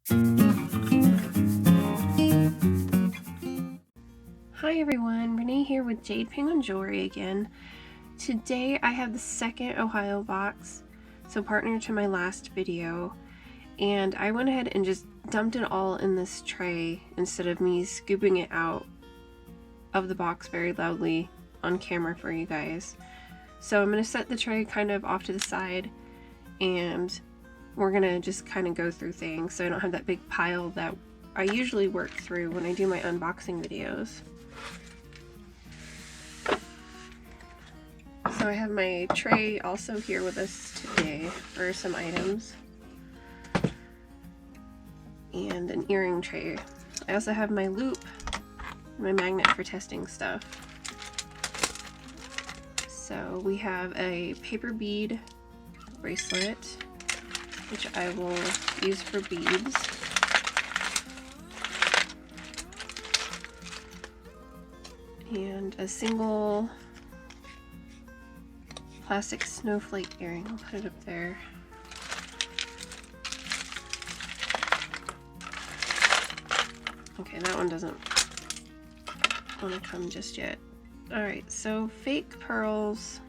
Hi everyone, Renee here with Jade Penguin Jewelry again. Today I have the second Ohio box, so partner to my last video, and I went ahead and just dumped it all in this tray instead of me scooping it out of the box very loudly on camera for you guys. So I'm going to set the tray kind of off to the side, and we're going to just kind of go through things so I don't have that big pile that I usually work through when I do my unboxing videos. So I have my tray also here with us today for some items. And an earring tray. I also have my loop, my magnet for testing stuff. So we have a paper bead bracelet, which I will use for beads. And a single plastic snowflake earring. I'll put it up there. Okay, that one doesn't want to come just yet. Alright, so fake pearls.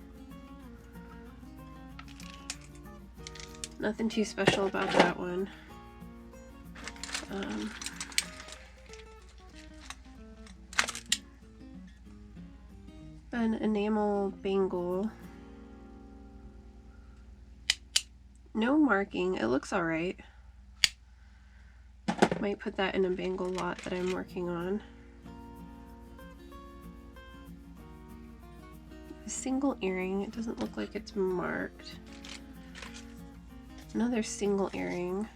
Nothing too special about that one. An enamel bangle. No marking. It looks alright. Might put that in a bangle lot that I'm working on. A single earring. It doesn't look like it's marked. Another single earring.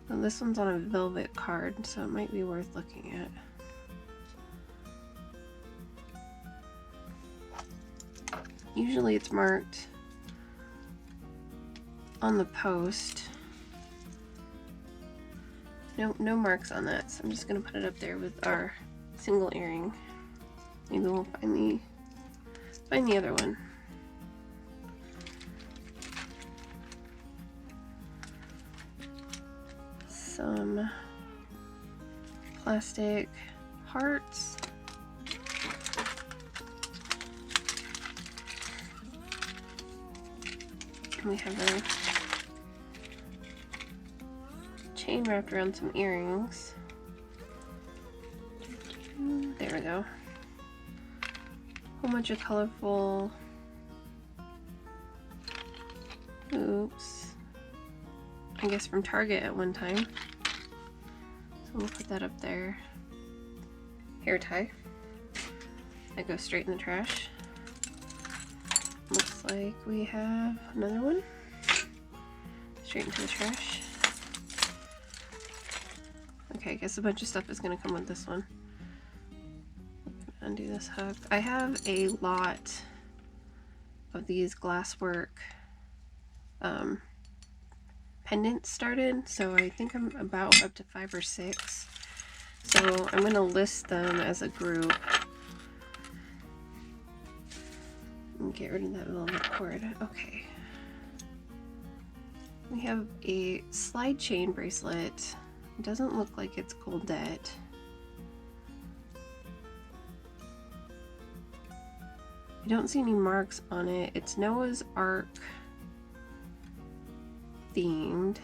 And this one's on a velvet card, so it might be worth looking at. Usually it's marked on the post. No marks on that, so I'm just gonna put it up there with our single earring. Maybe we'll find the other one. Some plastic hearts. And we have a chain wrapped around some earrings. There we go. A whole bunch of colorful hoops. I guess from Target at one time. So we'll put that up there. Hair tie. That goes straight in the trash. Looks like we have another one. Straight into the trash. Okay, I guess a bunch of stuff is going to come with this one. Undo this hook. I have a lot of these glasswork pendants started, so I think I'm about up to 5 or 6. So I'm going to list them as a group. And get rid of that velvet cord. Okay. We have a slide chain bracelet. It doesn't look like it's goldette. I don't see any marks on it. It's Noah's Ark themed.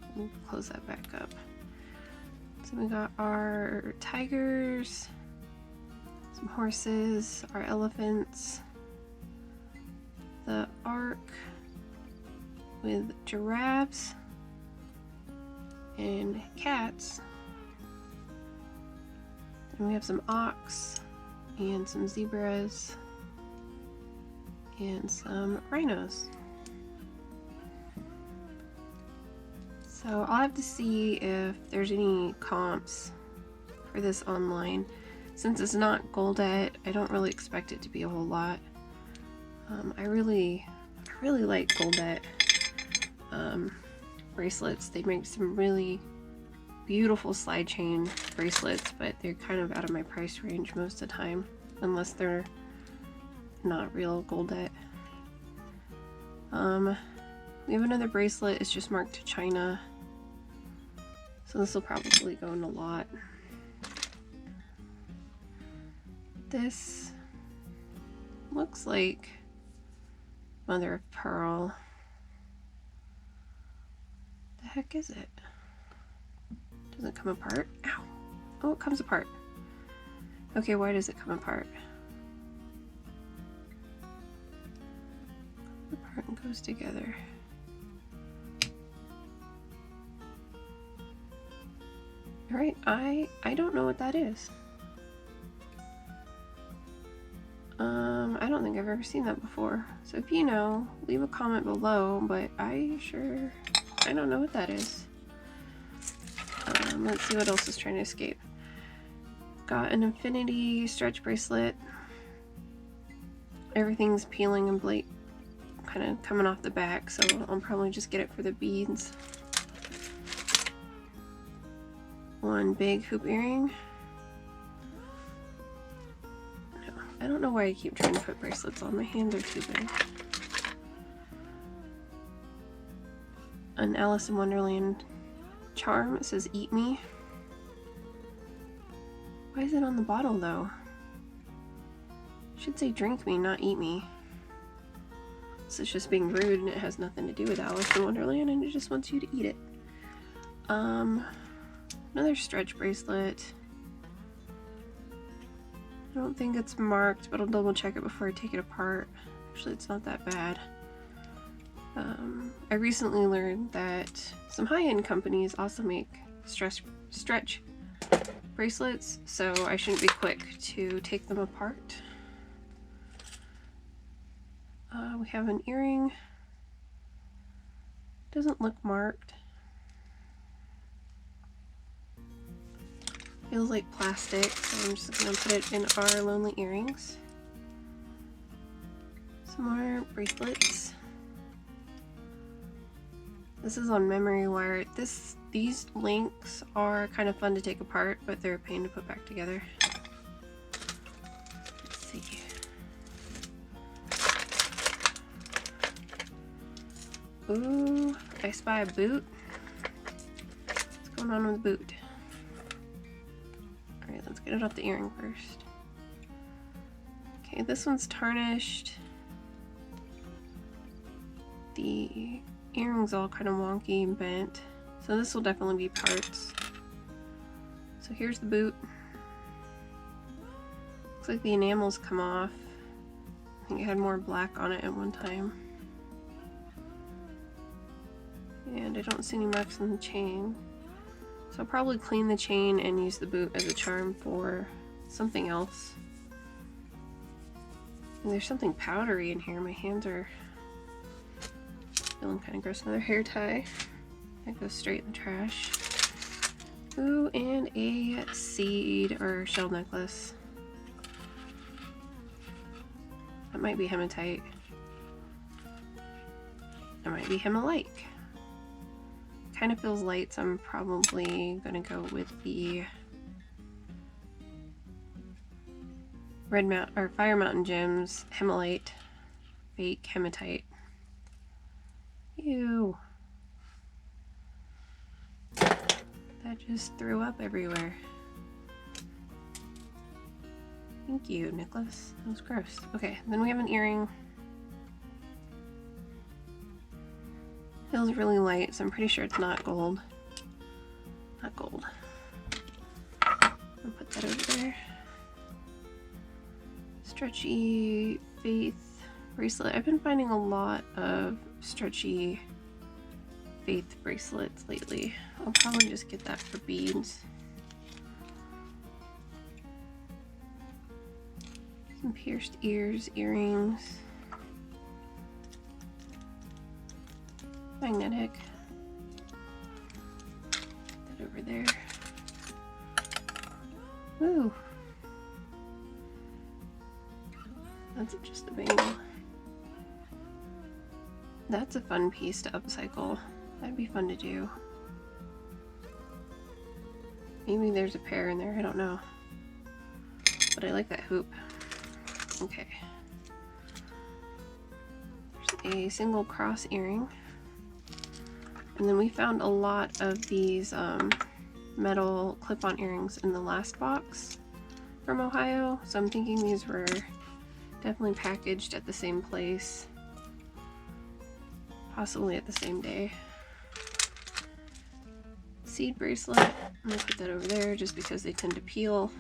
Let me close that back up. So we got our tigers, some horses, our elephants, the ark with giraffes and cats. And we have some ox and some zebras and some rhinos. So I'll have to see if there's any comps for this online. Since it's not goldette, I don't really expect it to be a whole lot. I really like goldette bracelets. They make some really beautiful slide chain bracelets, but they're kind of out of my price range most of the time, unless they're not real goldette. We have another bracelet. It's just marked to China. So this will probably go in a lot. This looks like mother of pearl. The heck is it? Does it come apart? Ow! Oh, it comes apart. Okay, why does it come apart? Comes apart and goes together. Alright, I don't know what that is. I don't think I've ever seen that before. So if you know, leave a comment below, but I don't know what that is. Let's see what else is trying to escape. Got an infinity stretch bracelet. Everything's peeling and kind of coming off the back, so I'll probably just get it for the beads. One big hoop earring. No, I don't know why I keep trying to put bracelets on. My hands are too big. An Alice in Wonderland charm. It says "Eat Me." Why is it on the bottle though? It should say "Drink me," not "Eat me." This is just being rude, and it has nothing to do with Alice in Wonderland, and it just wants you to eat it. Another stretch bracelet. I don't think it's marked, but I'll double check it before I take it apart. Actually, it's not that bad. I recently learned that some high-end companies also make stretch bracelets, so I shouldn't be quick to take them apart. We have an earring. Doesn't look marked. Feels like plastic, so I'm just gonna put it in our lonely earrings. Some more bracelets. This is on memory wire. These links are kind of fun to take apart, but they're a pain to put back together. Let's see. Ooh, I spy a boot. What's going on with the boot? Alright, let's get it off the earring first. Okay, this one's tarnished. The earring's all kind of wonky and bent. So this will definitely be parts. So here's the boot. Looks like the enamel's come off. I think it had more black on it at one time. And I don't see any marks on the chain. So I'll probably clean the chain and use the boot as a charm for something else. And there's something powdery in here. My hands are feeling kind of gross. Another hair tie. That goes straight in the trash. Ooh, and a seed or shell necklace. That might be hematite. That might be hemalite. Kind of feels light, so I'm probably gonna go with the Fire Mountain Gems Hemalite fake hematite. Ew. That just threw up everywhere. Thank you, Nicholas. That was gross. Okay, then we have an earring. Feels really light, so I'm pretty sure it's not gold. Not gold. I'll put that over there. Stretchy Faith bracelet. I've been finding a lot of stretchy Faith bracelets lately. I'll probably just get that for beads. Some pierced ears, earrings. Magnetic. Put that over there. Ooh. That's just a bangle. That's a fun piece to upcycle. That'd be fun to do. Maybe there's a pair in there, I don't know. But I like that hoop. Okay. There's a single cross earring. And then we found a lot of these metal clip-on earrings in the last box from Ohio, so I'm thinking these were definitely packaged at the same place, possibly at the same day. Seed bracelet, I'm gonna put that over there just because they tend to peel.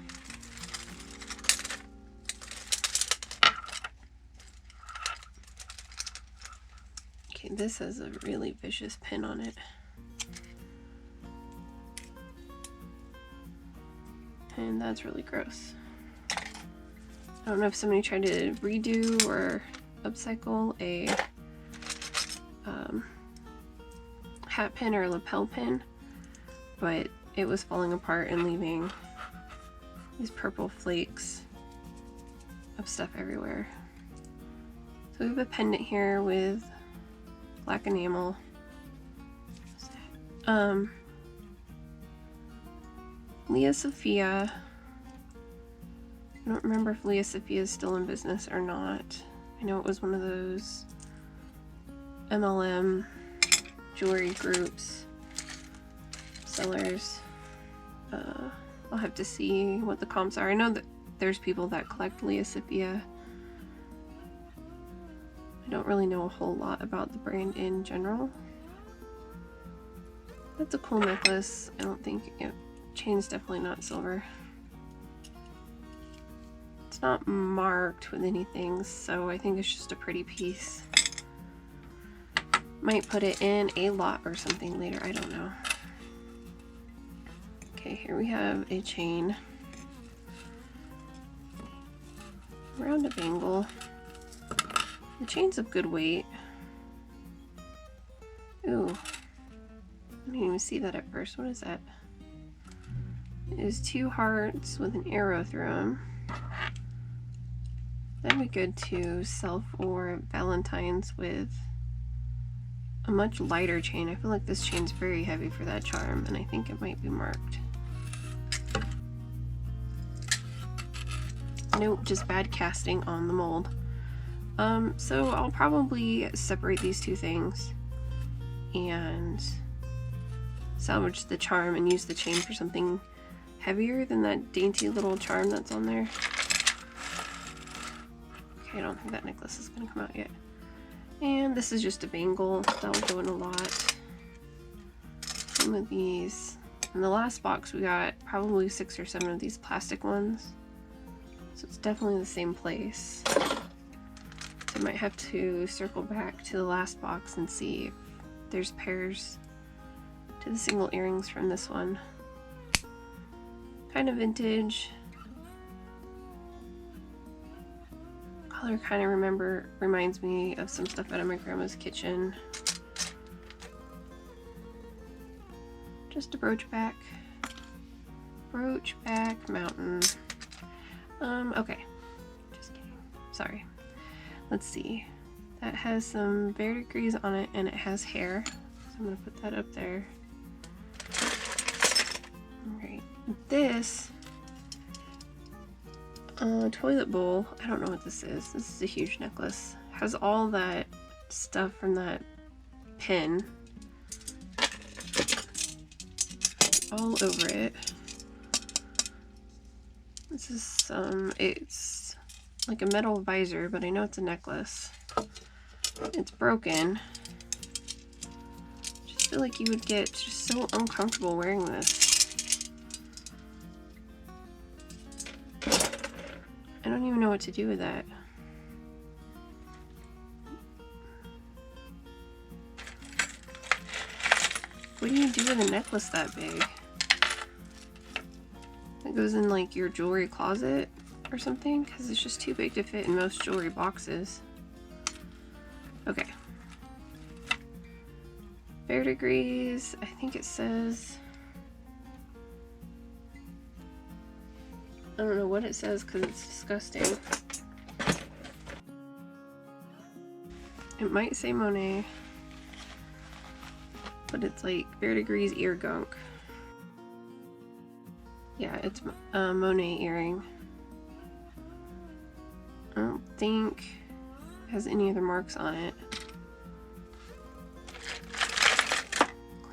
Okay, this has a really vicious pin on it. And that's really gross. I don't know if somebody tried to redo or upcycle a hat pin or lapel pin, but it was falling apart and leaving these purple flakes of stuff everywhere. So we have a pendant here with black enamel. Leah Sophia. I don't remember if Leah Sophia is still in business or not. I know it was one of those MLM jewelry groups, sellers. I'll have to see what the comps are. I know that there's people that collect Leah Sophia. I don't really know a whole lot about the brand in general. That's a cool necklace. I don't think chain's definitely not silver. It's not marked with anything, so I think it's just a pretty piece. Might put it in a lot or something later, I don't know. Okay, here we have a chain around a bangle. The chain's of good weight. Ooh, I didn't even see that at first. What is that? It is 2 hearts with an arrow through them. That'd be good to sell for Valentine's with a much lighter chain. I feel like this chain's very heavy for that charm, and I think it might be marked. Nope, just bad casting on the mold. So I'll probably separate these two things and salvage the charm and use the chain for something heavier than that dainty little charm that's on there. Okay, I don't think that necklace is gonna come out yet. And this is just a bangle that'll go in a lot. Some of these. In the last box we got probably 6 or 7 of these plastic ones. So it's definitely the same place. So I might have to circle back to the last box and see if there's pairs to the single earrings from this one. Kind of vintage. Color kind of reminds me of some stuff out of my grandma's kitchen. Just a brooch back mountain. Okay, just kidding, sorry. Let's see, that has some verdigris on it and it has hair, so I'm gonna put that up there. Alright, this toilet bowl, I don't know what this is. This is a huge necklace. Has all that stuff from that pin all over it. This is it's like a metal visor, but I know it's a necklace. It's broken. I just feel like you would get just so uncomfortable wearing this. I don't even know what to do with that. What do you do with a necklace that big? It goes in like your jewelry closet or something, because it's just too big to fit in most jewelry boxes. Okay. Verdigris, I think it says, I don't know what it says because it's disgusting. It might say Monet, but it's like Verdigris ear gunk. Yeah, it's a Monet earring. I don't think it has any other marks on it.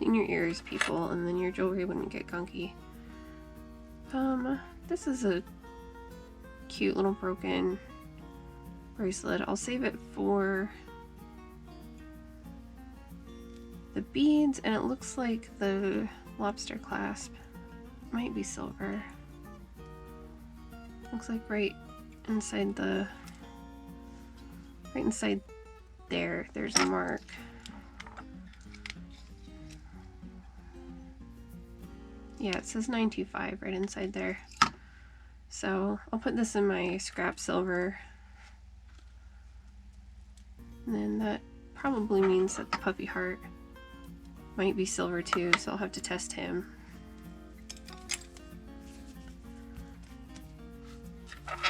clean your ears, people, and then your jewelry wouldn't get gunky. This is a cute little broken bracelet. I'll save it for the beads, and it looks like the lobster clasp might be silver. Looks like right inside there's a mark. Yeah, it says 925 right inside there. So I'll put this in my scrap silver. And then that probably means that the puppy heart might be silver too, so I'll have to test him.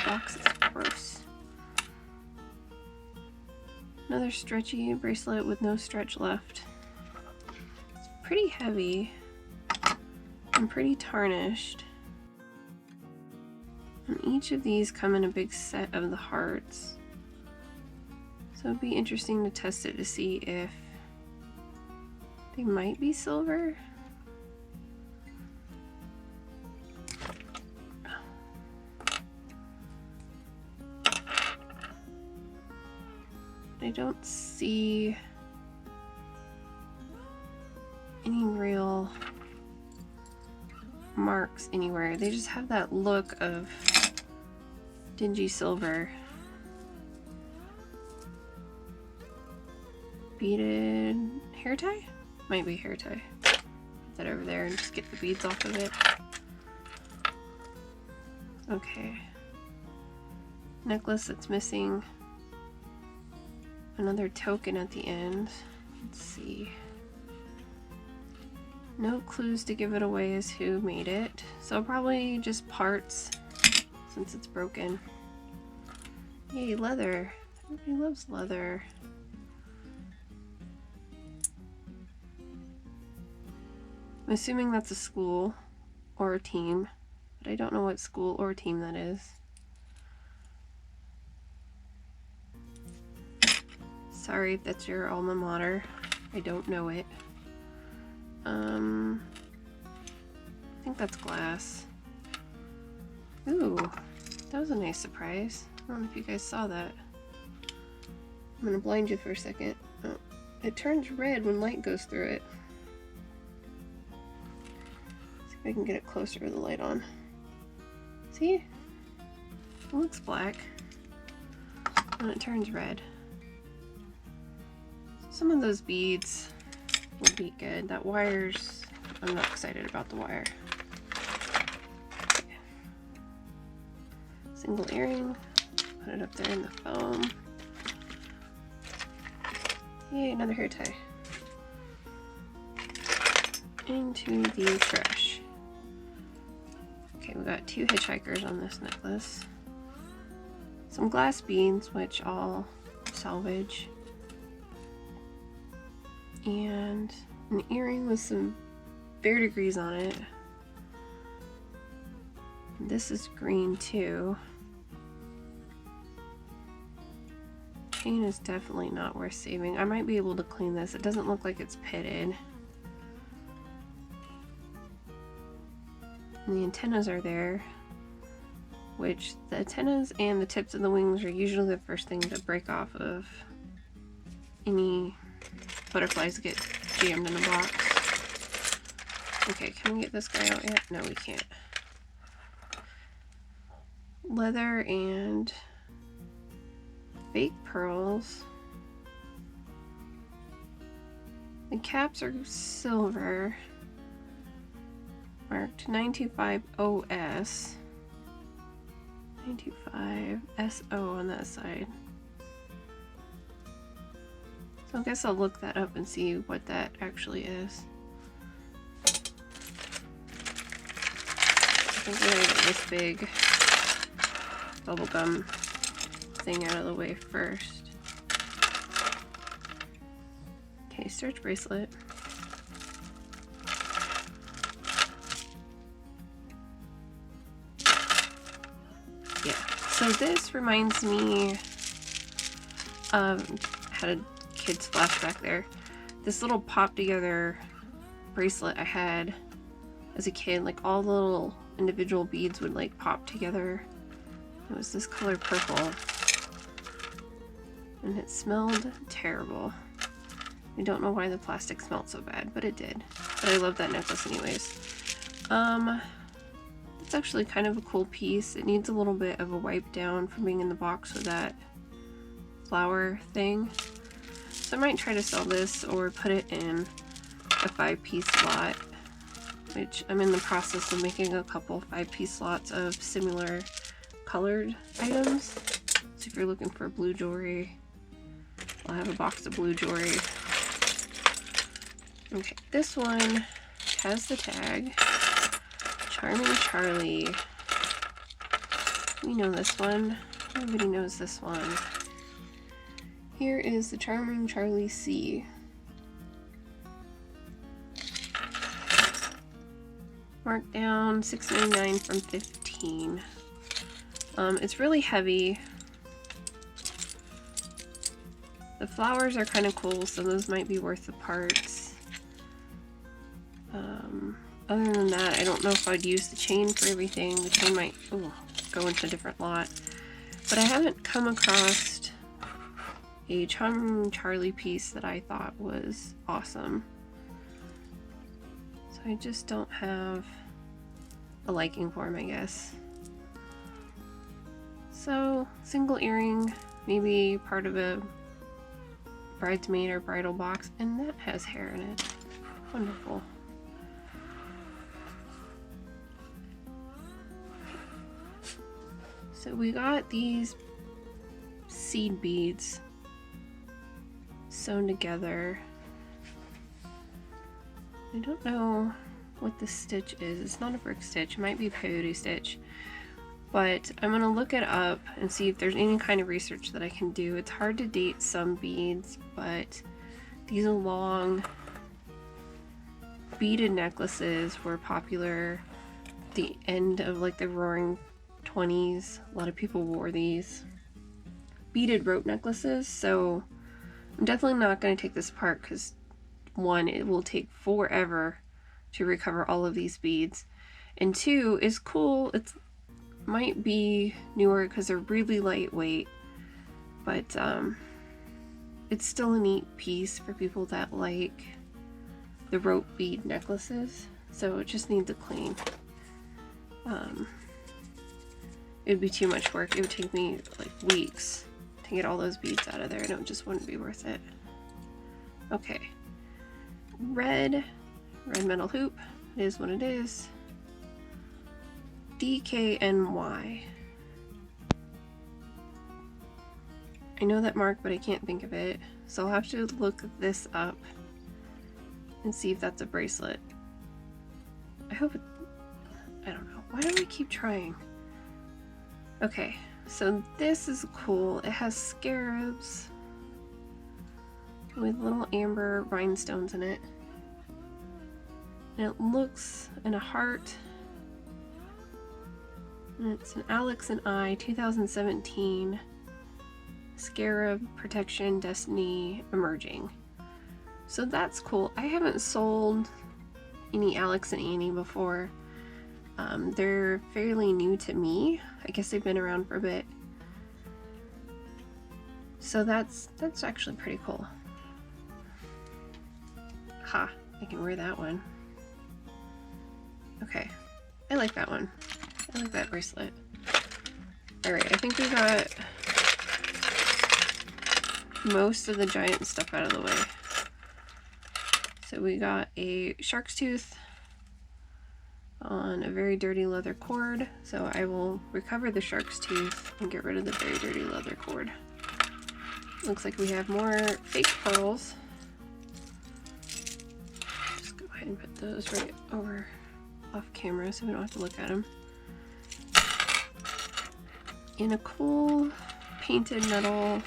Box is gross. Another stretchy bracelet with no stretch left. It's pretty heavy and pretty tarnished. And each of these come in a big set of the hearts. So it'd be interesting to test it to see if they might be silver. I don't see any real marks anywhere. They just have that look of dingy silver. Beaded hair tie? Might be hair tie. Put that over there and just get the beads off of it. Okay. Necklace that's missing another token at the end. Let's see. No clues to give it away as who made it. So probably just parts since it's broken. Yay, leather. Everybody loves leather. I'm assuming that's a school or a team, but I don't know what school or team that is. Sorry if that's your alma mater. I don't know it. I think that's glass. Ooh, that was a nice surprise. I don't know if you guys saw that. I'm gonna blind you for a second. Oh, it turns red when light goes through it. See if I can get it closer with the light on. See? It looks black. And it turns red. Some of those beads would be good. That wire's... I'm not excited about the wire. Okay. Single earring. Put it up there in the foam. Yay, another hair tie. Into the trash. Okay, we got 2 hitchhikers on this necklace. Some glass beads, which I'll salvage. And an earring with some verdigris on it. This is green too. Chain is definitely not worth saving. I might be able to clean this. It doesn't look like it's pitted. And the antennas are there, which the antennas and the tips of the wings are usually the first thing to break off of any butterflies that get jammed in a box. Okay, can we get this guy out yet? No, we can't. Leather and fake pearls. The caps are silver. Marked 925 OS. 925 SO on that side. So I guess I'll look that up and see what that actually is. I think we're gonna get this big bubblegum thing out of the way first. Okay, search bracelet. Yeah, so this reminds me of, had a kid's flashback there. This little pop together bracelet I had as a kid. Like all the little individual beads would like pop together. It was this color purple. And it smelled terrible. I don't know why the plastic smelled so bad, but it did. But I love that necklace anyways. It's actually kind of a cool piece. It needs a little bit of a wipe down from being in the box with that flower thing. So I might try to sell this or put it in a 5-piece lot, which I'm in the process of making a couple 5-piece slots of similar colored items. So if you're looking for blue jewelry, I'll have a box of blue jewelry. Okay, this one has the tag. Charming Charlie. We know this one. Everybody knows this one. Here is the Charming Charlie C. Marked down $6.99 from $15. It's really heavy. The flowers are kind of cool, so those might be worth the parts. Other than that, I don't know if I'd use the chain for everything. The chain might go into a different lot. But I haven't come across a Charming Charlie piece that I thought was awesome. So I just don't have a liking for him, I guess. So, single earring, maybe part of a bridesmaid or bridal box, and that has hair in it. Wonderful. So we got these seed beads sewn together. I don't know what the stitch is. It's not a brick stitch. It might be peyote stitch. But I'm going to look it up and see if there's any kind of research that I can do. It's hard to date some beads, but these long beaded necklaces were popular at the end of like the Roaring 20s. A lot of people wore these beaded rope necklaces, so I'm definitely not going to take this apart because one, it will take forever to recover all of these beads, and two, it's cool. It might be newer because they're really lightweight, but it's still a neat piece for people that like the rope bead necklaces, so it just needs a clean. It would be too much work. It would take me like weeks to get all those beads out of there, and it just wouldn't be worth it. Okay. Red metal hoop. It is what it is. DKNY. I know that mark, but I can't think of it, so I'll have to look this up and see if that's a bracelet. I hope it... I don't know. Why do I keep trying? Okay, so this is cool. It has scarabs with little amber rhinestones in it. And it looks in a heart. And it's an Alex and I 2017 Scarab Protection Destiny Emerging. So that's cool. I haven't sold any Alex and Annie before. They're fairly new to me. I guess they've been around for a bit. So that's actually pretty cool. Ha, I can wear that one. Okay, I like that one. I like that bracelet. Alright, I think we got most of the giant stuff out of the way. So we got a shark's tooth on a very dirty leather cord. So I will recover the shark's tooth and get rid of the very dirty leather cord. Looks like we have more fake pearls. Just go ahead and put those right over off camera so we don't have to look at them. In a cool painted metal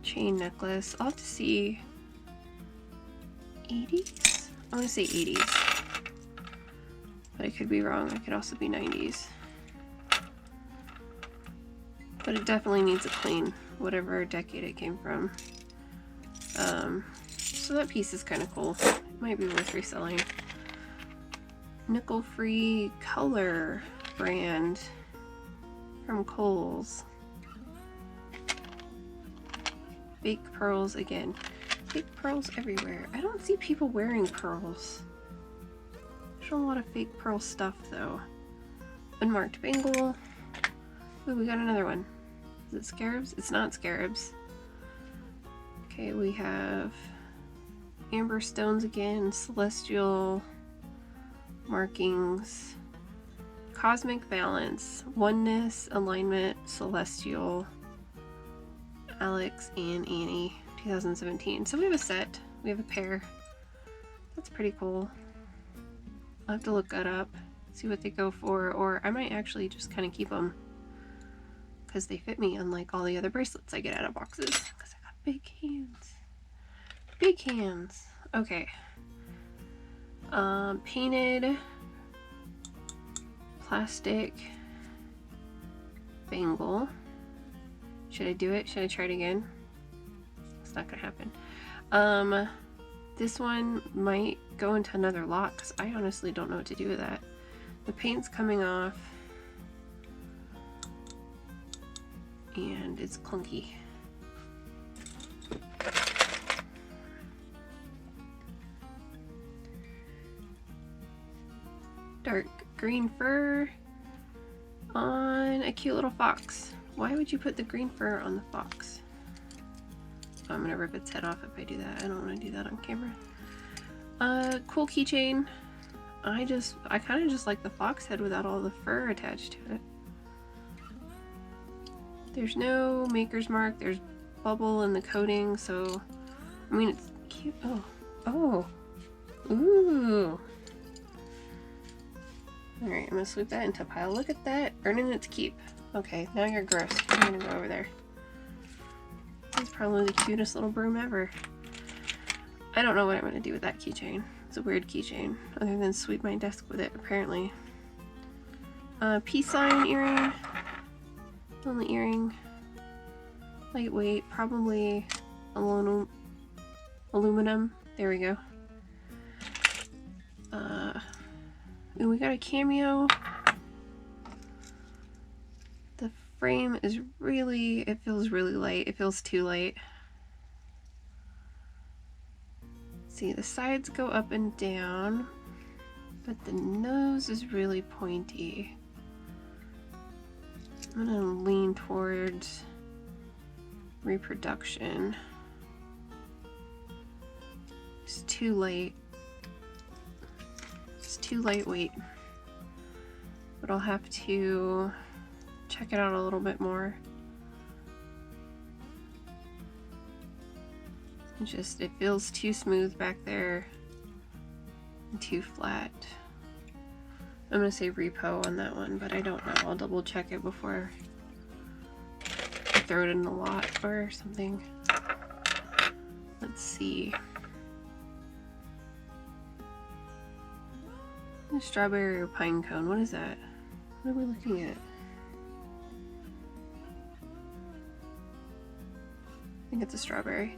chain necklace. I'll have to see. 80s? I want to say 80s. But I could be wrong. It could also be 90s. But it definitely needs a clean, whatever decade it came from. so that piece is kind of cool. It might be worth reselling. Nickel-free color brand from Kohl's. Fake pearls again. Fake pearls everywhere. I don't see people wearing pearls. There's a lot of fake pearl stuff though. Unmarked bangle. Ooh, we got another one. Is it scarabs? It's not scarabs. Okay, we have amber stones again, celestial markings, cosmic balance, oneness, alignment, celestial, Alex and Annie, 2017. So we have a set. We have a pair. That's pretty cool. I'll have to look that up, see what they go for, or I might actually just kind of keep them because they fit me, unlike all the other bracelets I get out of boxes, because I got big hands. Big hands. Okay. Painted plastic bangle. Should I do it? Should I try it again? It's not gonna happen. This one might go into another lot because I honestly don't know what to do with that. The paint's coming off and it's clunky. Dark green fur on a cute little fox. Why would you put the green fur on the fox? Oh, I'm gonna rip its head off if I do that. I don't want to do that on camera. Cool keychain. I kind of just like the fox head without all the fur attached to it. There's no maker's mark. There's bubble in the coating, so I mean it's cute. Oh, ooh. Alright, I'm gonna sweep that into a pile. Look at that, earning its keep. Okay, now you're gross. I'm gonna go over there. It's probably the cutest little broom ever. I don't know what I'm gonna do with that keychain. It's a weird keychain, other than sweep my desk with it, apparently. Peace sign earring. Only earring. Lightweight, probably aluminum. There we go. And we got a cameo. The frame is really, it feels really light. It feels too light. See, the sides go up and down, but the nose is really pointy. I'm gonna lean towards reproduction. It's too light. It's too lightweight. But I'll have to check it out a little bit more. It feels too smooth back there and too flat. I'm gonna say repo on that one, but I don't know. I'll double check it before I throw it in the lot or something. Let's see. A strawberry or pine cone. What is that? What are we looking at? I think it's a strawberry.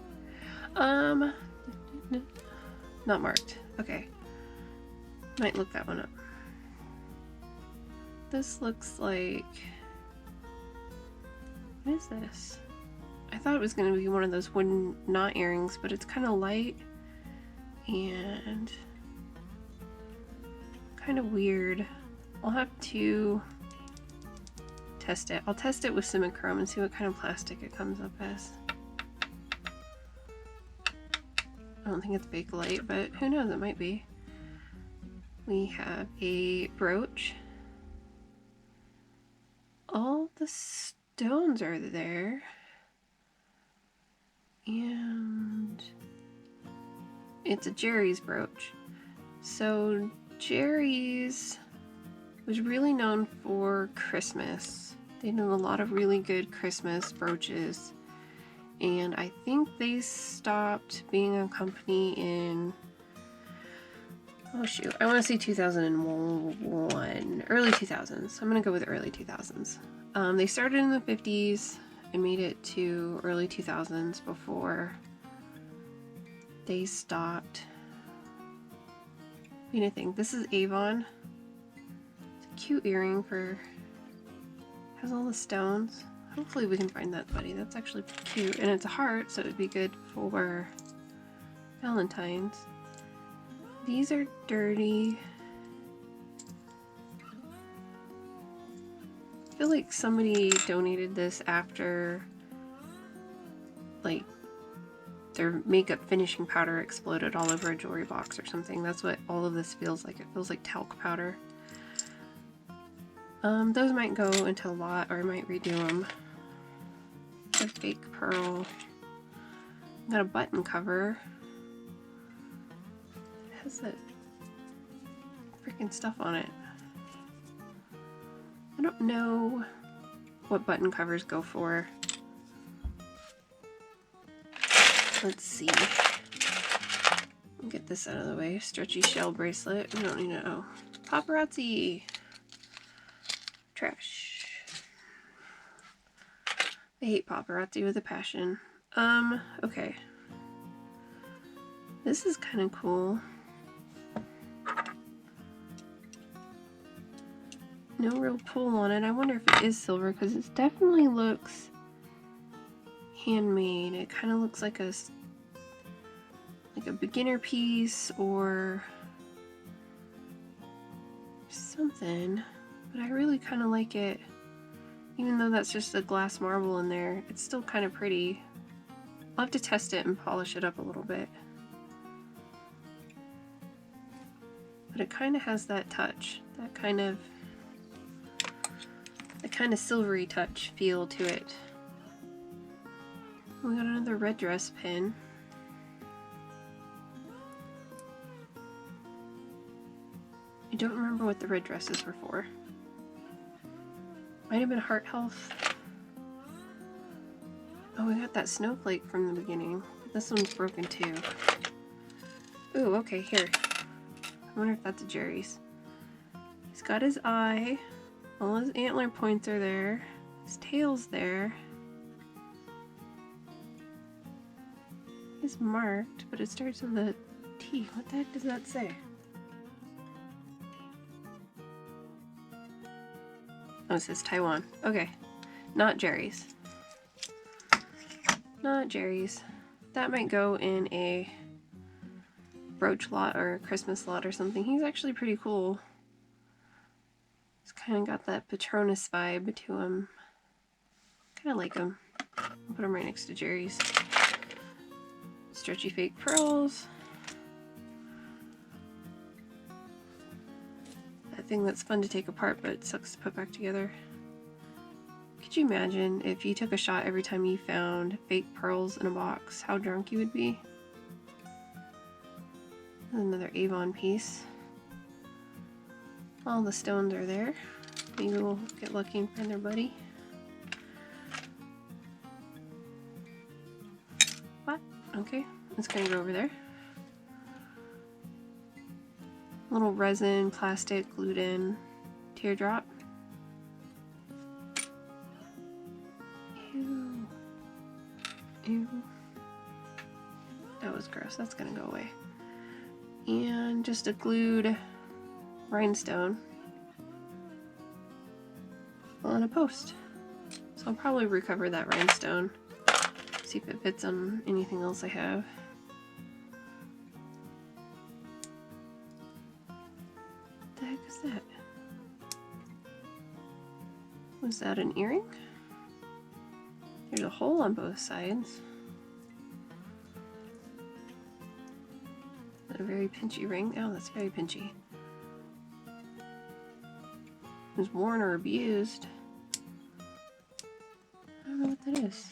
Not marked. Okay. Might look that one up. This looks like... What is this? I thought it was going to be one of those wooden knot earrings, but it's kind of light and kind of weird. I'll have to test it. I'll test it with Simichrome and see what kind of plastic it comes up as. I don't think it's Bakelite, but who knows, it might be. We have a brooch. All the stones are there. And it's a Jerry's brooch. So Jerry's was really known for Christmas. They did a lot of really good Christmas brooches. And I think they stopped being a company in, oh shoot, I want to say 2001, early 2000s. I'm going to go with early 2000s. They started in the 50s and made it to early 2000s before they stocked anything. This is Avon. It's a cute earring for, has all the stones. Hopefully we can find that buddy. That's actually cute. And it's a heart, so it would be good for Valentine's. These are dirty. I feel like somebody donated this after, like, their makeup finishing powder exploded all over a jewelry box or something. That's what all of this feels like. It feels like talc powder. Those might go into a lot, or I might redo them. A fake pearl. Got a button cover. It has that freaking stuff on it. I don't know what button covers go for. Let's see. Get this out of the way. Stretchy shell bracelet. We don't need to know. Paparazzi. Trash. I hate paparazzi with a passion. Okay. This is kind of cool. No real pull on it. I wonder if it is silver, because it definitely looks handmade. It kind of looks like a beginner piece or something, but I really kind of like it. Even though that's just a glass marble in there, it's still kind of pretty. I'll have to test it and polish it up a little bit. But it kind of has that touch, that kind of silvery touch feel to it. We got another red dress pin. I don't remember what the red dresses were for. Might have been heart health. Oh, we got that snowflake from the beginning. This one's broken too. Ooh, okay, here. I wonder if that's a Jerry's. He's got his eye. All his antler points are there. His tail's there. It's marked, but it starts with a T. What the heck does that say? Oh, it says Taiwan. Okay. Not Jerry's. Not Jerry's. That might go in a brooch lot or a Christmas lot or something. He's actually pretty cool. He's kind of got that Patronus vibe to him. Kind of like him. I'll put him right next to Jerry's. Stretchy fake pearls. That thing that's fun to take apart but it sucks to put back together. Could you imagine if you took a shot every time you found fake pearls in a box, how drunk you would be? Another Avon piece. All the stones are there. Maybe we'll get lucky and find their buddy. What? Okay, it's gonna go over there. Little resin, plastic, glued in teardrop. Ew. Ew. That was gross. That's gonna go away. And just a glued rhinestone on a post. So I'll probably recover that rhinestone. See if it fits on anything else I have. What the heck is that? Was that an earring? There's a hole on both sides. Is that a very pinchy ring? Oh, that's very pinchy. It was worn or abused. I don't know what that is.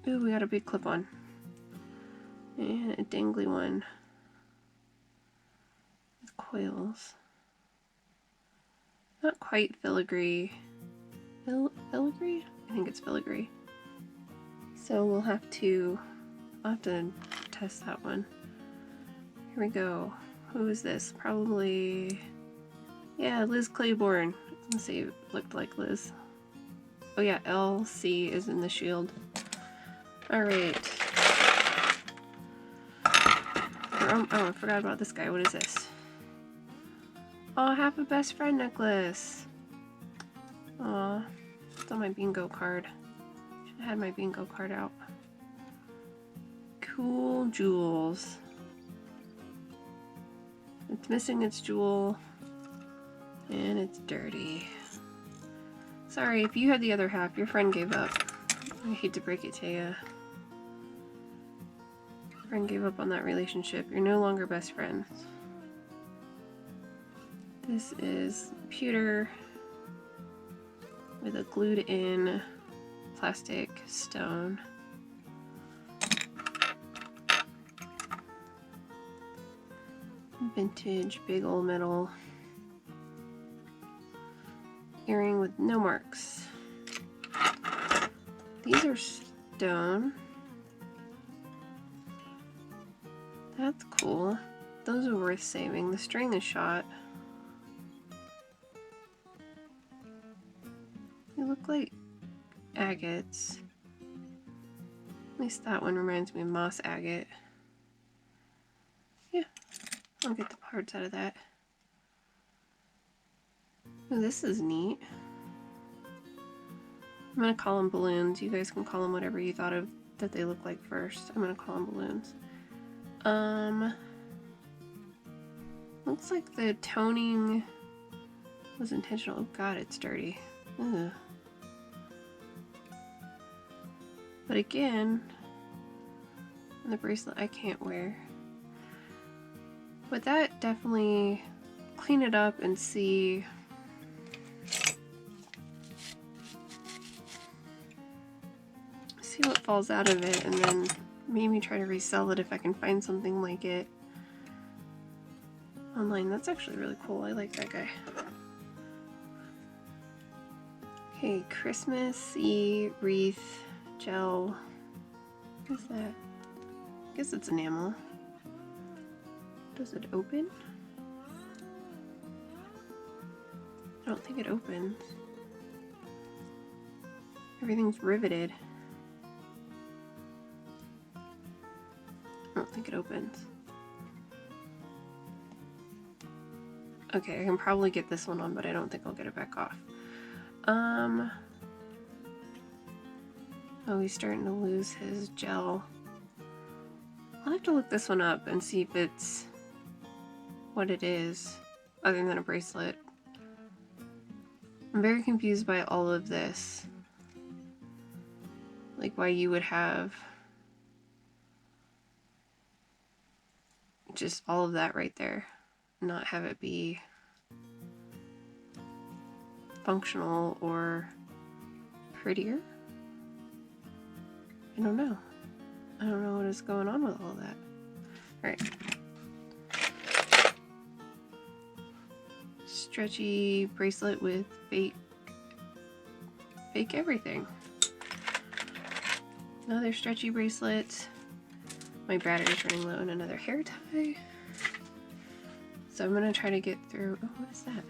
Ooh, we got a big clip-on. And a dangly one. With coils. Not quite filigree. Filigree? I think it's filigree. So we'll have to test that one. Here we go. Who is this? Probably, yeah, Liz Claiborne. Let's see, it looked like Liz. Oh yeah, LC is in the shield. Alright. Oh, I forgot about this guy. What is this? Oh, half a best friend necklace. Aw, it's on my bingo card. Should have had my bingo card out. Cool jewels. It's missing its jewel. And it's dirty. Sorry, if you had the other half, your friend gave up. I hate to break it to you. Your friend gave up on that relationship. You're no longer best friends. This is pewter with a glued in plastic stone. Vintage big old metal earring with no marks. These are stone. That's cool. Those are worth saving. The string is shot. They look like agates. At least that one reminds me of moss agate. Yeah, I'll get the parts out of that. Oh, this is neat. I'm gonna call them balloons. You guys can call them whatever you thought of that they look like first. I'm gonna call them balloons. Looks like the toning was intentional. Oh god, it's dirty. Ugh. But again, the bracelet I can't wear. But that definitely clean it up and see what falls out of it, and then maybe try to resell it if I can find something like it online. That's actually really cool. I like that guy. Okay, Christmassy wreath gel. What's that? I guess it's enamel. Does it open? I don't think it opens. Everything's riveted. I don't think it opens. Okay, I can probably get this one on, but I don't think I'll get it back off. Oh, he's starting to lose his gel. I'll have to look this one up and see if it's what it is, other than a bracelet. I'm very confused by all of this. Like why you would have just all of that right there, not have it be functional or prettier. I don't know. I don't know what is going on with all that. Alright. Stretchy bracelet with fake everything. Another stretchy bracelet. My battery's running low, and another hair tie. So I'm gonna try to get through. Oh, what is that?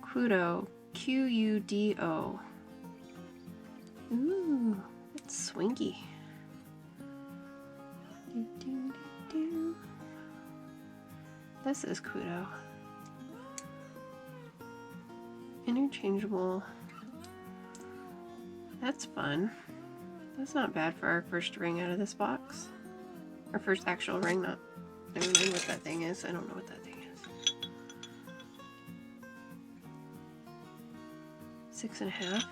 Qudo. Qudo. Ooh, that's swingy. This is qudo. Interchangeable. That's fun. That's not bad for our first ring out of this box. Our first actual ring, not... I don't know what that thing is. I don't know what that thing is. 6.5.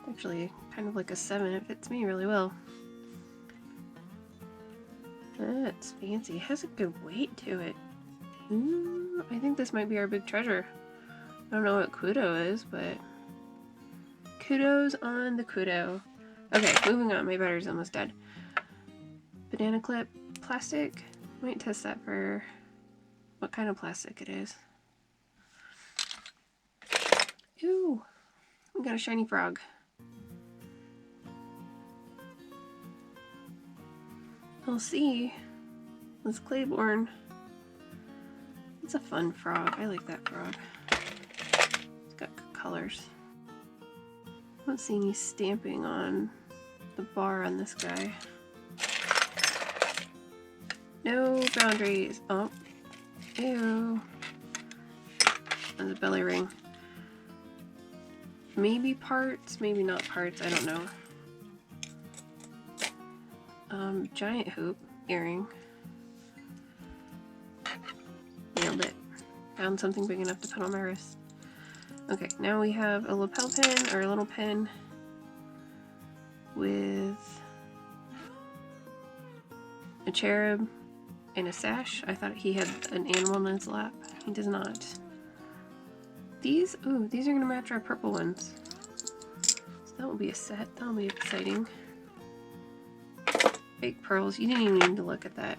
Actually, kind of like a 7. It fits me really well. That's fancy. It has a good weight to it. Ooh, I think this might be our big treasure. I don't know what qudo is, but kudos on the qudo. Okay, moving on. My battery's almost dead. Banana clip plastic. Might test that for what kind of plastic it is. Ooh, we got a shiny frog. We'll see. This Claiborne. It's a fun frog. I like that frog. It's got good colors. don't see any stamping on the bar on this guy. No boundaries. Oh, ew. And the belly ring. Maybe parts, maybe not parts, I don't know. Giant hoop earring. Nailed it. Found something big enough to put on my wrist. Okay, now we have a lapel pin, or a little pin with a cherub and a sash. I thought he had an animal in his lap. He does not. These, ooh, these are gonna match our purple ones. So that will be a set. That will be exciting. Fake pearls. You didn't even need to look at that.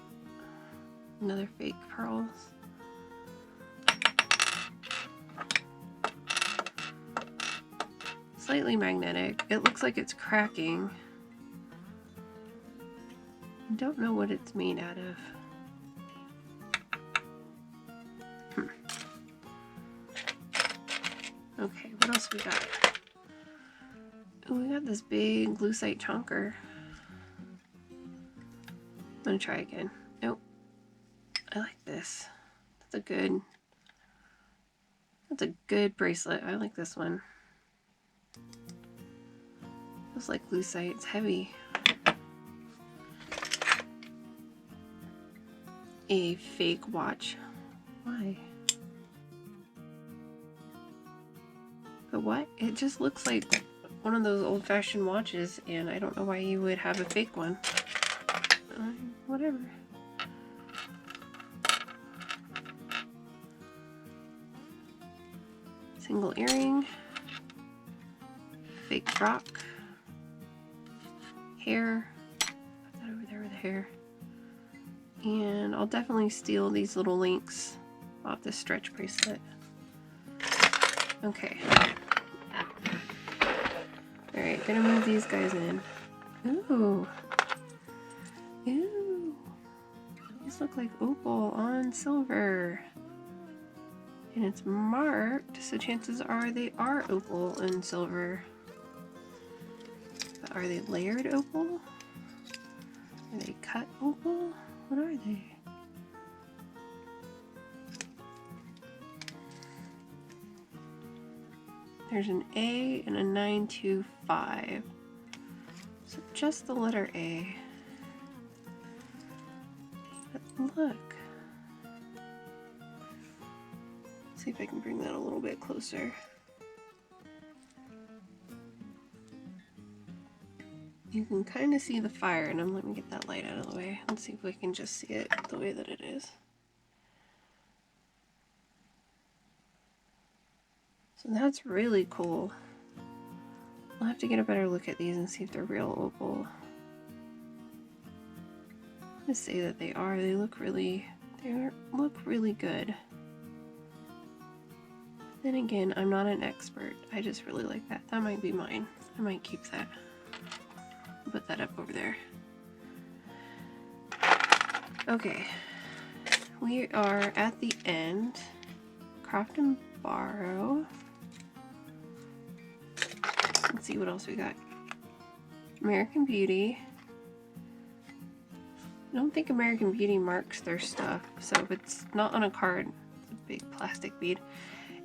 Another fake pearls. Slightly magnetic. It looks like it's cracking. I don't know what it's made out of. Okay, what else we got? Oh, we got this big lucite chonker. I'm gonna try again. Nope. I like this. That's a good bracelet. I like this one. Feels like lucite. It's heavy. A fake watch. Why? But what? It just looks like one of those old-fashioned watches, and I don't know why you would have a fake one. Whatever. Single earring. Fake rock. Hair. Put that over there with the hair. And I'll definitely steal these little links off the stretch bracelet. Okay. Alright, gonna move these guys in. Ooh. Ooh. These look like opal on silver. And it's marked, so chances are they are opal and silver. But are they layered opal? Are they cut opal? What are they? There's an A and a 925. So just the letter A. But look. Let's see if I can bring that a little bit closer. You can kind of see the fire in them. Let me get that light out of the way. Let's see if we can just see it the way that it is. So that's really cool. I'll have to get a better look at these and see if they're real opal. I'm gonna say that they are. They look really good. Then again, I'm not an expert. I just really like that. That might be mine. I might keep that. Put that up over there. Okay, we are at the end. Craft and borrow. Let's see what else we got. American Beauty. I don't think American Beauty marks their stuff, so if it's not on a card, it's a big plastic bead,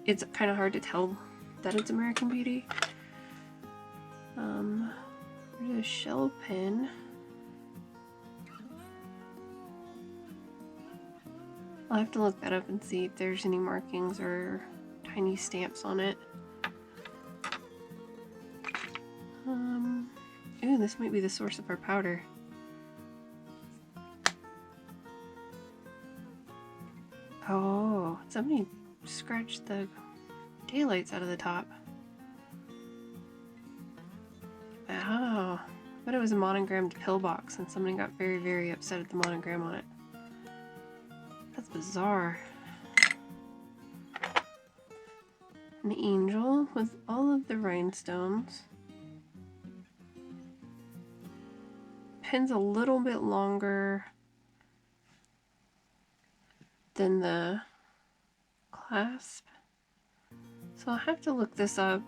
it's kind of hard to tell that it's American Beauty. There's a shell pin. I'll have to look that up and see if there's any markings or tiny stamps on it. Ooh, this might be the source of our powder. Oh, somebody scratched the daylights out of the top. Oh, but it was a monogrammed pillbox and somebody got very, very upset at the monogram on it. That's bizarre. An angel with all of the rhinestones. Pin's a little bit longer than the clasp. So I'll have to look this up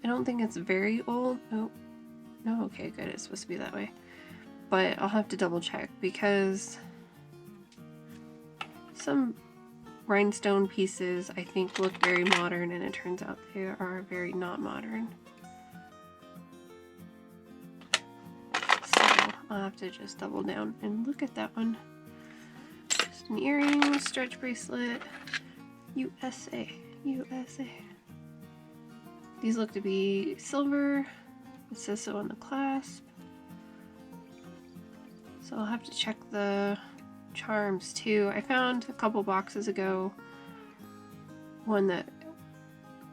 I don't think it's very old. Oh, no, okay, good. It's supposed to be that way. But I'll have to double check because some rhinestone pieces I think look very modern, and it turns out they are very not modern. So I'll have to just double down and look at that one. Just an earring, stretch bracelet, USA, USA. These look to be silver. It says so on the clasp. So I'll have to check the charms too. I found a couple boxes ago one that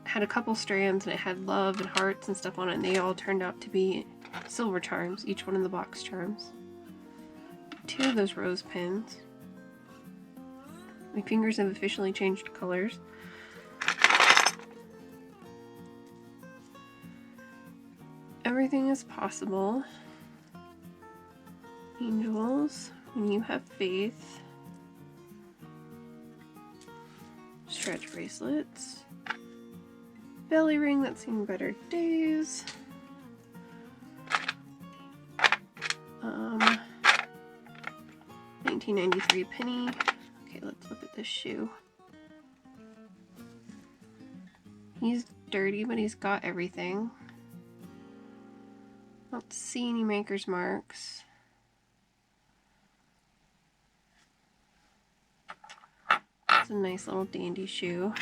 had a couple strands and it had love and hearts and stuff on it, and they all turned out to be silver charms, each one of the box charms. 2 of those rose pins. My fingers have officially changed colors. Everything is possible. Angels, when you have faith. Stretch bracelets. Belly ring that's seen better days. 1993 penny. Okay, let's look at this shoe. He's dirty, but he's got everything. Don't see any maker's marks. It's a nice little dandy shoe.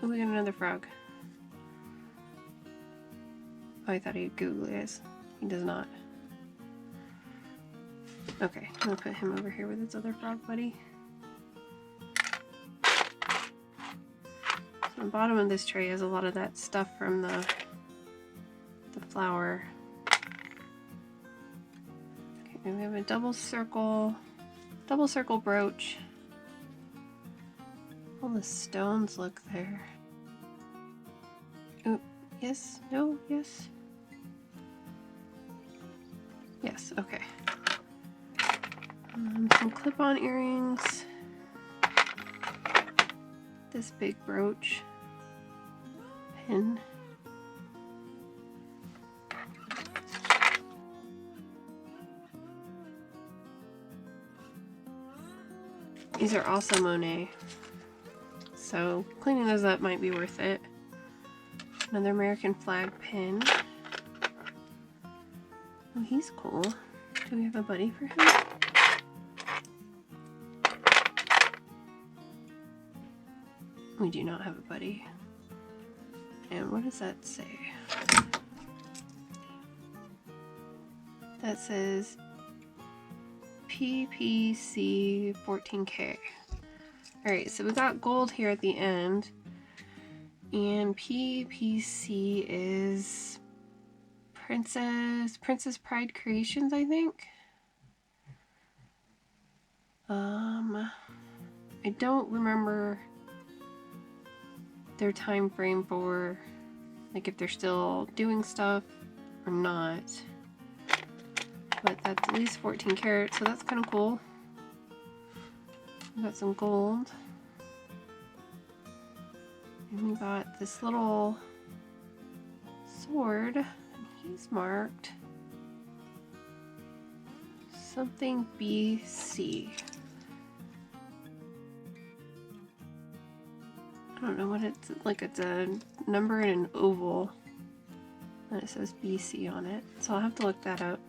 Oh, we got another frog. Oh, I thought he had googly eyes. He does not. Okay, I'm gonna put him over here with his other frog buddy. So the bottom of this tray has a lot of that stuff from the flower. Okay, we have a double circle brooch. All the stones look there. Oh, yes, no, yes. Yes, okay. Some clip-on earrings. This big brooch. Pin. These are also Monet. So cleaning those up might be worth it. Another American flag pin. Oh, he's cool. Do we have a buddy for him? We do not have a buddy. And what does that say? That says PPC 14K. Alright, so we got gold here at the end. And PPC is Princess Pride Creations, I think. I don't remember their time frame for, like, if they're still doing stuff or not. But that's at least 14 karat, so that's kind of cool. We got some gold. And we got this little sword, and he's marked something BC. I don't know what it's like. It's a number in an oval, and it says BC on it, so I'll have to look that up.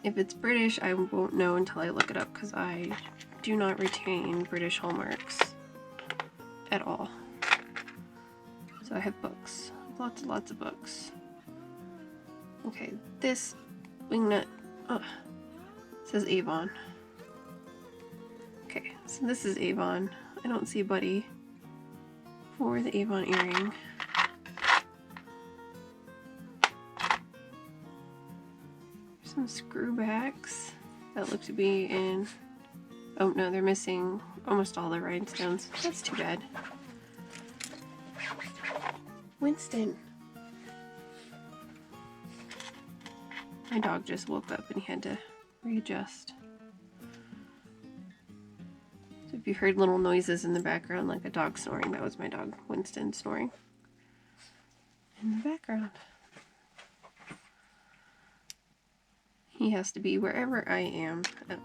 If it's British, I won't know until I look it up, because I do not retain British hallmarks at all. So I have books. Lots of books. Okay, this wingnut says Avon. Okay, so this is Avon. I don't see Buddy for the Avon earring. Some screwbacks that look to be in... Oh no, they're missing almost all the rhinestones. That's too bad. Winston. My dog just woke up and he had to readjust. So if you heard little noises in the background like a dog snoring, that was my dog Winston snoring. in the background. He has to be wherever I am. Oh.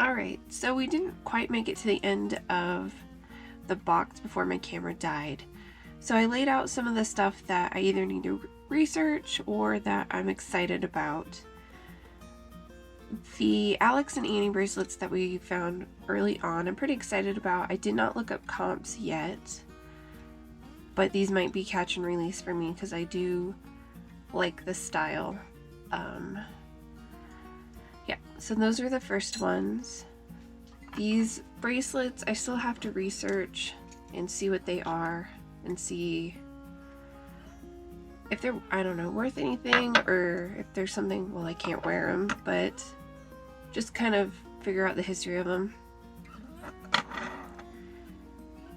Alright, so we didn't quite make it to the end of the box before my camera died. So I laid out some of the stuff that I either need to research or that I'm excited about. The Alex and Annie bracelets that we found early on, I'm pretty excited about. I did not look up comps yet, but these might be catch and release for me because I do like the style. Yeah, so those are the first ones. These bracelets, I still have to research and see what they are and see if they're, I don't know, worth anything, or if there's something, well, I can't wear them, but just kind of figure out the history of them.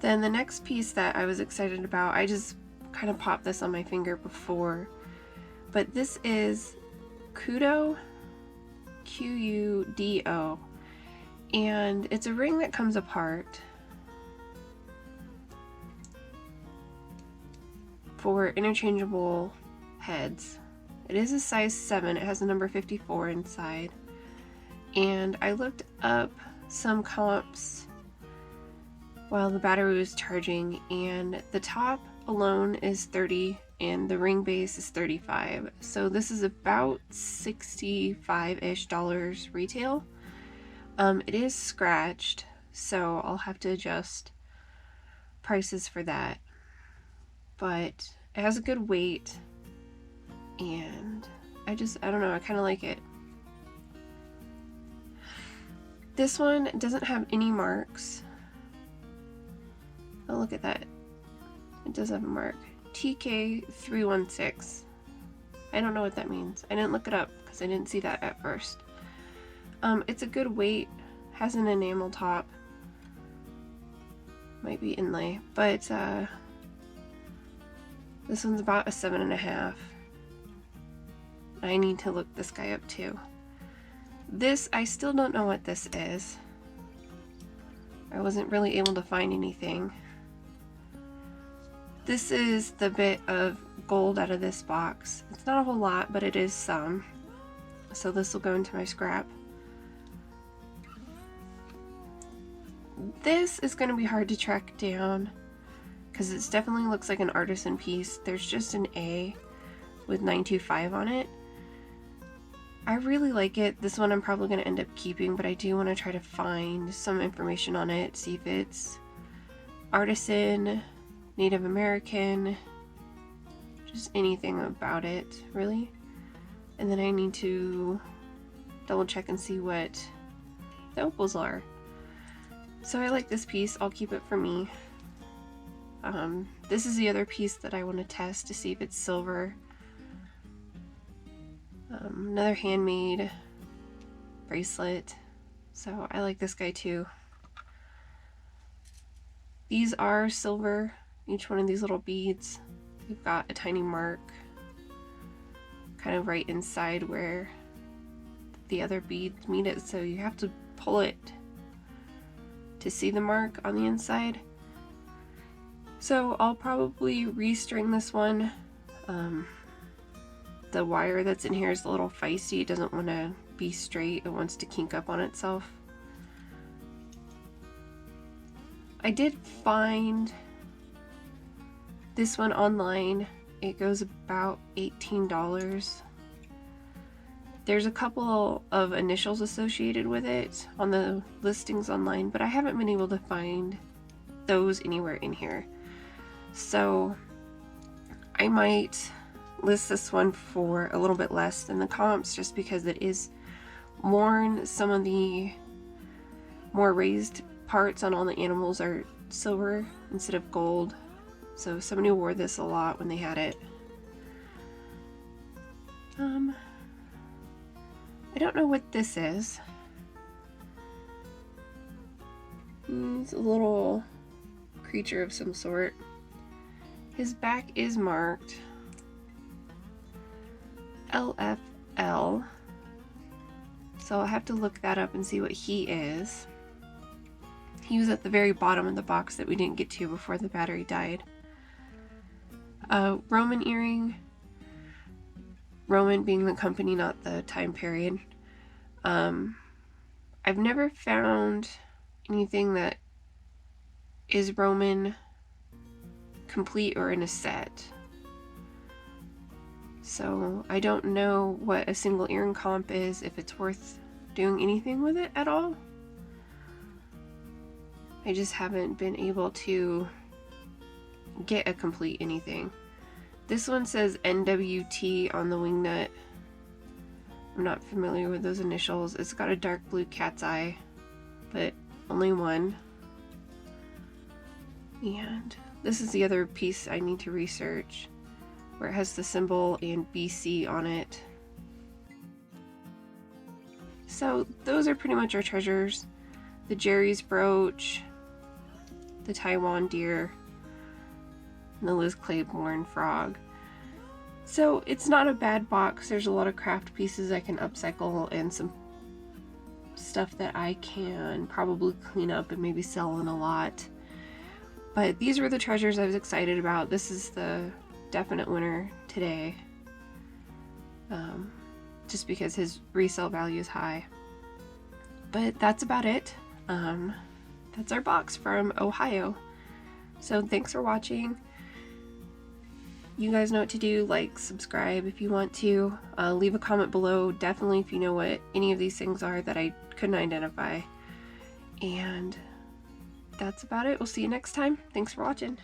Then the next piece that I was excited about, I just kind of popped this on my finger before, but this is qudo, Q-U-D-O, and it's a ring that comes apart for interchangeable heads. It is a size 7, it has the number 54 inside, and I looked up some comps while the battery was charging, and the top alone is 30 and the ring base is 35, so this is about $65-ish retail. It is scratched, so I'll have to adjust prices for that, but it has a good weight, and I don't know, I kind of like it. This one doesn't have any marks. Oh, look at that. It does have a mark. TK316. I don't know what that means. I didn't look it up because I didn't see that at first. It's a good weight. Has an enamel top. Might be inlay. But this one's about a 7.5. I need to look this guy up too. This, I still don't know what this is. I wasn't really able to find anything. This is the bit of gold out of this box. It's not a whole lot, but it is some. So this will go into my scrap. This is going to be hard to track down because it definitely looks like an artisan piece. There's just an A with 925 on it. I really like it. This one I'm probably going to end up keeping, but I do want to try to find some information on it, see if it's artisan, Native American, just anything about it, really. And then I need to double check and see what the opals are. So I like this piece. I'll keep it for me. This is the other piece that I want to test to see if it's silver. Another handmade bracelet. So I like this guy too. These are silver. Each one of these little beads, they've got a tiny mark kind of right inside where the other beads meet it, so you have to pull it to see the mark on the inside. So I'll probably restring this one. The wire that's in here is a little feisty. It doesn't want to be straight. It wants to kink up on itself. I did find this one online. It goes about $18. There's a couple of initials associated with it on the listings online, but I haven't been able to find those anywhere in here. So I might list this one for a little bit less than the comps just because it is worn. Some of the more raised parts on all the animals are silver instead of gold. So somebody wore this a lot when they had it. I don't know what this is. He's a little creature of some sort. His back is marked LFL. So I'll have to look that up and see what he is. He was at the very bottom of the box that we didn't get to before the battery died. Roman earring. Roman being the company, not the time period. I've never found anything that is Roman complete or in a set. So I don't know what a single earring comp is, if it's worth doing anything with it at all. I just haven't been able to get a complete anything. This one says NWT on the wing nut. I'm not familiar with those initials. It's got a dark blue cat's eye, but only one. And this is the other piece I need to research, where it has the symbol and BC on it. So those are pretty much our treasures. The Jerry's brooch, the Taiwan deer, and the Liz Claiborne frog. So it's not a bad box. There's a lot of craft pieces I can upcycle and some stuff that I can probably clean up and maybe sell in a lot. But these were the treasures I was excited about. This is the definite winner today, just because his resale value is high. But that's about it. That's our box from Ohio. So thanks for watching. You guys know what to do. Like, subscribe if you want to. Leave a comment below, definitely, if you know what any of these things are that I couldn't identify. And that's about it. We'll see you next time. Thanks for watching.